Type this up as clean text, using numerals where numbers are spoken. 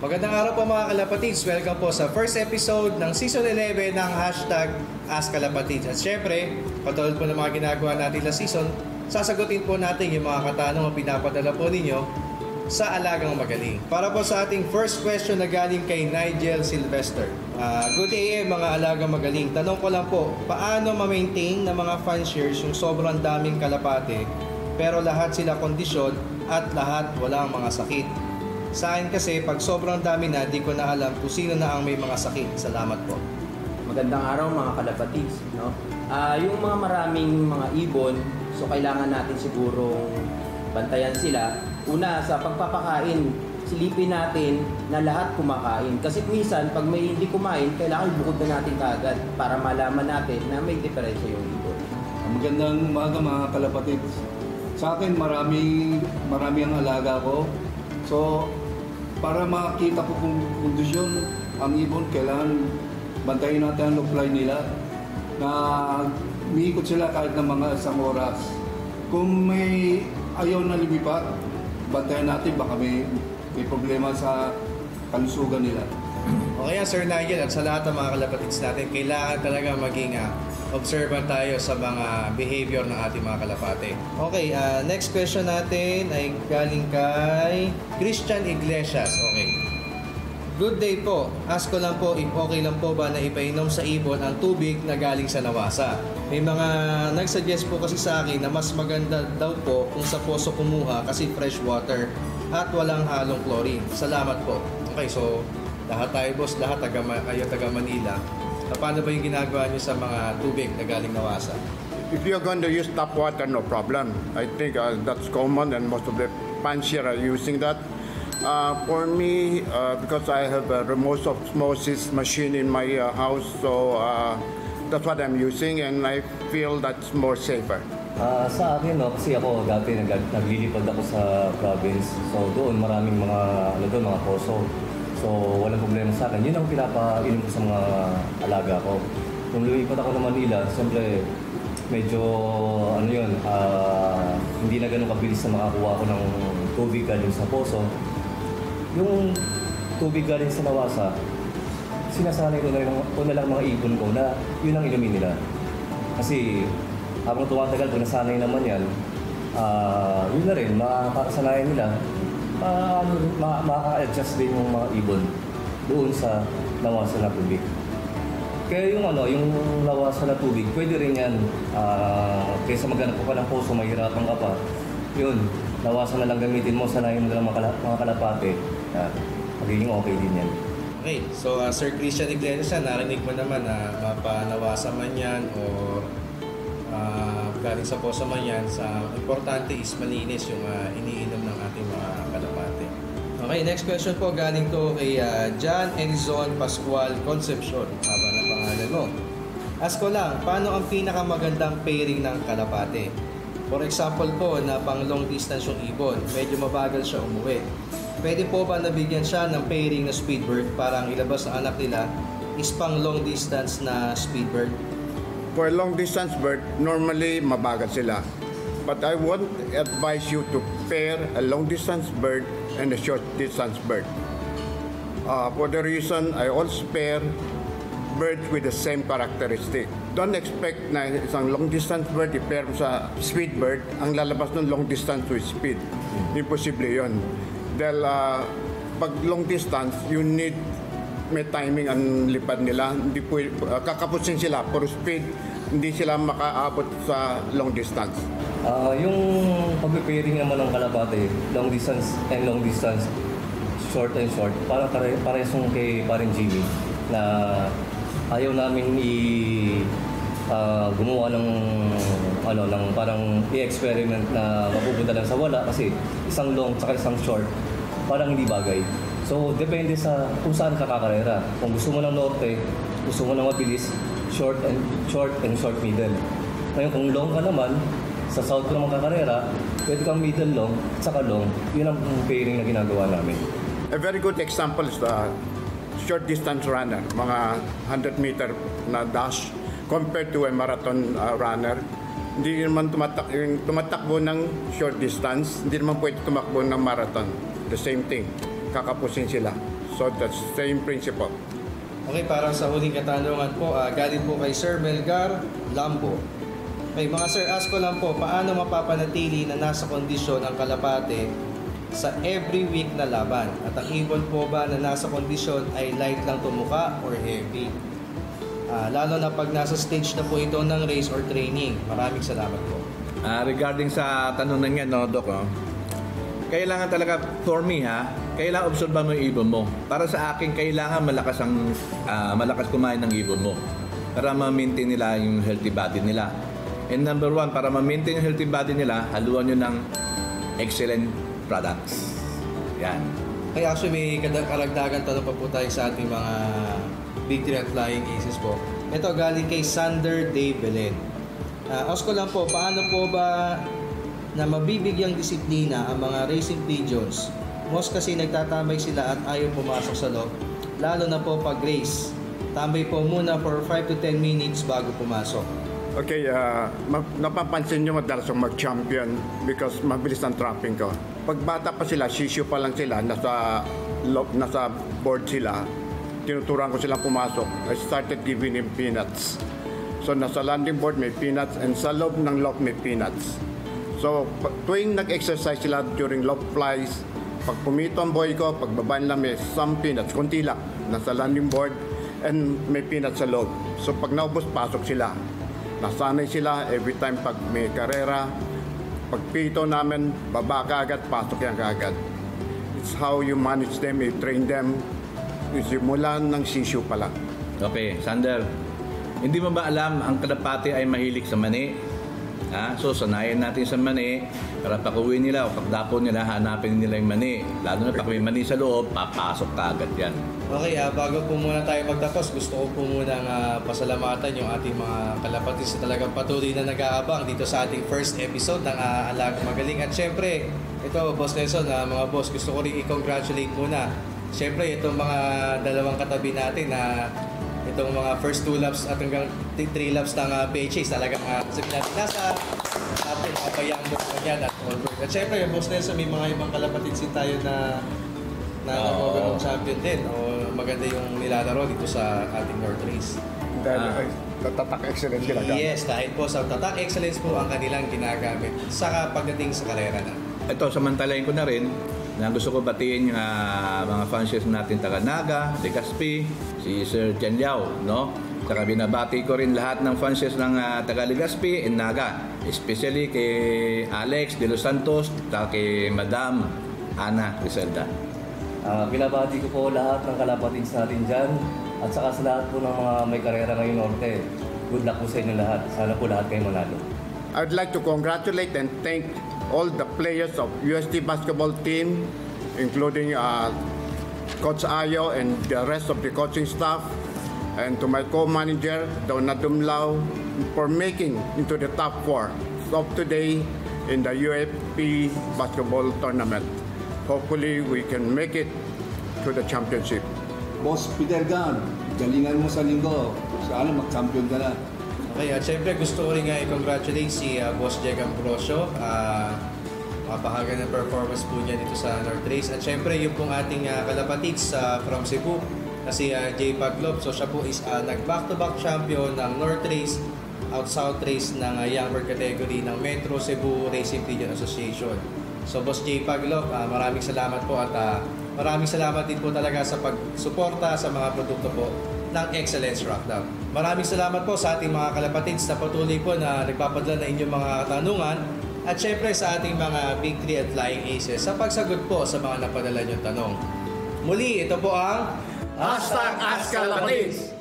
Magandang araw po mga kalapatids. Welcome po sa first episode ng Season 11 ng hashtag AskKalapatids. At syempre, patulad po ng mga ginagawa natin last season, sasagutin po natin yung mga katanungan pinapadala po ninyo sa Alagang Magaling. Para po sa ating first question na galing kay Nigel Sylvester. Good day mga Alagang Magaling. Tanong ko lang po, paano ma-maintain ng mga fanciers yung sobrang daming kalapate pero lahat sila kondisyon at lahat walang mga sakit? Sa akin kasi, pag sobrang dami na, di ko na alam kung sino na ang may mga sakit. Salamat po. Magandang araw mga kalapatids. No? Yung mga maraming mga ibon, so kailangan natin sigurong bantayan sila. Una, sa pagpapakain, silipin natin na lahat kumakain. Kasi minsan, pag may hindi kumain, kailangan bukod na natin kaagad para malaman natin na may diferensya yung ibon. Magandang umaga mga kalapatids. Sa akin, marami ang alaga ko. So, para makita ko kung kondisyon ang ibon, kailangan bantayin natin ang supply nila na umiikot sila kahit ng mga isang oras. Kung may ayaw na lumipat, bantayan natin baka may problema sa kalusugan nila. Okay, Sir Nigel, at sa lahat ng mga kalapatids natin, kailangan talaga maging observant tayo sa mga behavior ng ating mga kalapate. Okay, next question natin ay galing kay Christian Iglesias. Okay. Good day po. Ask ko lang po if okay lang po ba na ipainom sa ibon ang tubig na galing sa nawasa. May mga nagsuggest po kasi sa akin na mas maganda daw po kung sa poso kumuha kasi fresh water at walang halong chlorine. Salamat po. Okay, so lahat tayo boss, lahat taga Manila. Paano ba yung ginagawa niyo sa mga tubig na galing nawasa? If you're going to use tap water, no problem. I think that's common and most of the fancier are using that. For me, because I have a remote osmosis machine in my house, so that's what I'm using and I feel that's more safer. Sa akin, no, kasi ako dati naglilipad ako sa province. So doon maraming mga poso. So walang problema sa akin. Yun ang pinapainom ko sa mga alaga ko. Kung lumipat ako ng Manila, siyempre medyo hindi na ganun kabilis na makakuha ko ng tubig galing sa poso. Yung tubig galing sa nawasa, sinasanay ko na lang mga ibon ko na yun ang inumin nila. Kasi habang tumatagal, kung nasanay naman yan, yun na rin, makakasanayan nila. Maka-adjust din yung mga ibon doon sa nawasa na tubig. Kaya yung nawasa na tubig, pwede rin yan. Kaysa maghanap ko pa ng poso, mahirapan ka pa. Yun, nawasa na lang gamitin mo, sanayin mo lang mga kalapate. Magiging okay din yan. Okay, so Sir Christian Iglesias, narinig mo naman na mapanawasa man yan o galing sa poso man yan, importante is malinis yung iniinom ng ating mga kalapate. Okay, next question po galing to kay John Enrizon Pascual Concepcion. Haba na pangalan mo. Ask ko lang, paano ang pinakamagandang pairing ng kalapate? For example po, na pang long distance yung ibon, medyo mabagal siya umuwi. Pwede po ba nabigyan siya ng pairing na speedbird para ang ilabas na anak nila is pang long distance na speedbird? For a long distance bird, normally mabagal sila. But I won't advise you to pair a long distance bird and a short distance bird. For the reason, I always pair birds with the same characteristic. Don't expect na isang long distance bird i-pair sa speed bird, ang lalabas ng long distance with speed. Imposible yun. Dahil pag long distance, you need may timing ang lipad nila. Hindi po kakapusin sila for speed, hindi sila makaabot sa long distance. Yung pag-pairing naman ng kalapate, long distance and long distance, short and short, parang parehas yung kay paring Jimmy na ayaw namin gumawa ng parang i-experiment na mapupunta lang sa wala kasi isang long at isang short parang hindi bagay. So, depende sa kung saan ka kakarera. Kung gusto mo ng norte, gusto mo ng mabilis, short and short middle. Ngayon, kung long ka naman, sa south ko naman kakarera, pwede kang middle long, at saka long. Yun ang pairing na ginagawa namin. A very good example is the short distance runner, mga 100 meter na dash compared to a marathon runner. Hindi naman tumatakbo ng short distance, hindi naman pwede tumakbo ng marathon. The same thing. Kakapusin sila. So that's the same principle. Okay, parang sa huling katanungan po, galing po kay Sir Melgar Lambo. Okay, mga sir, ask ko lang po, paano mapapanatili na nasa kondisyon ang kalapate sa every week na laban? At ang ibon po ba na nasa kondisyon ay light lang tumuka or heavy? Lalo na pag nasa stage na po ito ng race or training. Maraming salamat po. Regarding sa tanong na yan, no, Doc, kailangan talaga, for me kailangan obserbahan mo yung ibon mo. Para sa akin, kailangan malakas kumain ng ibon mo para ma-maintain nila yung healthy body nila. And number one, para ma-maintain yung healthy body nila, haluan nyo ng excellent products. Yan. Kaya actually may karagdagan tanong pa po tayo sa ating mga Big 3 at Flying Aces po. Ito galing kay Sander De Belen. Ask ko lang po, paano po ba na mabibigyang disiplina ang mga racing pigeons? Most kasi nagtatambay sila at ayaw pumasok sa loob. Lalo na po pag race. Tambay po muna for 5 to 10 minutes bago pumasok. Okay, napapansin nyo madalas ang mag-champion because mabilis ang trapping ko. Pag bata pa sila, sisyo pa lang sila, nasa board sila, tinuturuan ko silang pumasok. I started giving him peanuts. So nasa landing board may peanuts and sa loob ng lock may peanuts. So tuwing nag-exercise sila during lock flies, pag pumito ang boy ko, pagbaba nila may some peanuts, konti lang, nasa landing board and may peanuts sa loob. So pag naubos, pasok sila. Nasanay sila every time pag may karera, pag pito namin, baba ka agad, pasok yan kaagad. It's how you manage them, you train them, simula ng sisyo pa lang. Okay, Sander, hindi mo ba alam ang kalapate ay mahilig sa mani? So, sanayin natin sa mani para pag-uwi nila o pagdapo nila, hanapin nila yung mani. Lalo na pag may mani sa loob, papasok ka agad yan. Okay, bago po muna tayo magtapos, gusto ko po muna pasalamatan yung ating mga kalapatis na talagang patuloy na nag-aabang dito sa ating first episode ng Alagang Magaling. At syempre, ito, Boss Nelson, mga boss, gusto ko rin i-congratulate muna. Syempre, itong mga dalawang katabi natin na itong mga first 2 laps at hanggang 3 laps ng PHAs talagang sabi natin nasa atin kabayang mo yan at all. At syempre, Boss Nelson, may mga ibang kalapatids tayo na nag-overall champion din o maganda yung nilalaro dito sa ating North Race. Dahil tatak excellence ginagamit. Yes, dahil po sa tatak excellence po ang kanilang ginagamit sa pagdating sa karera na. Ito, samantalayin ko na rin na gusto ko batiin yung mga fansies natin taga Naga, Legazpi, si Sir Jen Yao, no? Saka binabati ko rin lahat ng fansies ng taga Legazpi and Naga, especially kay Alex De Los Santos, at kay Madam Ana Griselda. Binabati ko po lahat ng kalapatids natin dyan at saka sa lahat po ng mga may karera ngayong norte. Good luck po sa inyo lahat. Sana po lahat kayo manalo. I'd like to congratulate and thank all the players of UST basketball team, including Coach Ayo and the rest of the coaching staff, and to my co-manager, Donna Dumlao, for making into the top 4 of today in the UFP basketball tournament. Hopefully, we can make it to the championship. Boss Peter Gan, galingan mo sa linggo. Sana mag-champion ka na. Okay, at syempre gusto ko rin i-congratulate si Boss Jeg Ambrosio. Mapahaga ng performance po niya dito sa North Race. At syempre yung pong ating kalapatids from Cebu na si J. Paglob. So siya po is nag-back-to-back champion ng North Race out South Race ng younger category ng Metro Cebu Racing Pigeon Association. So Boss J. Paglob, maraming salamat po at maraming salamat din po talaga sa pagsuporta sa mga produkto po ng Excellence Rockdown. Maraming salamat po sa ating mga kalapatids na patuloy po na nagpapadala na inyong mga katanungan at syempre sa ating mga Big 3 at Flying Aces sa pagsagot po sa mga napadala niyong tanong. Muli, ito po ang #AskKalapatids!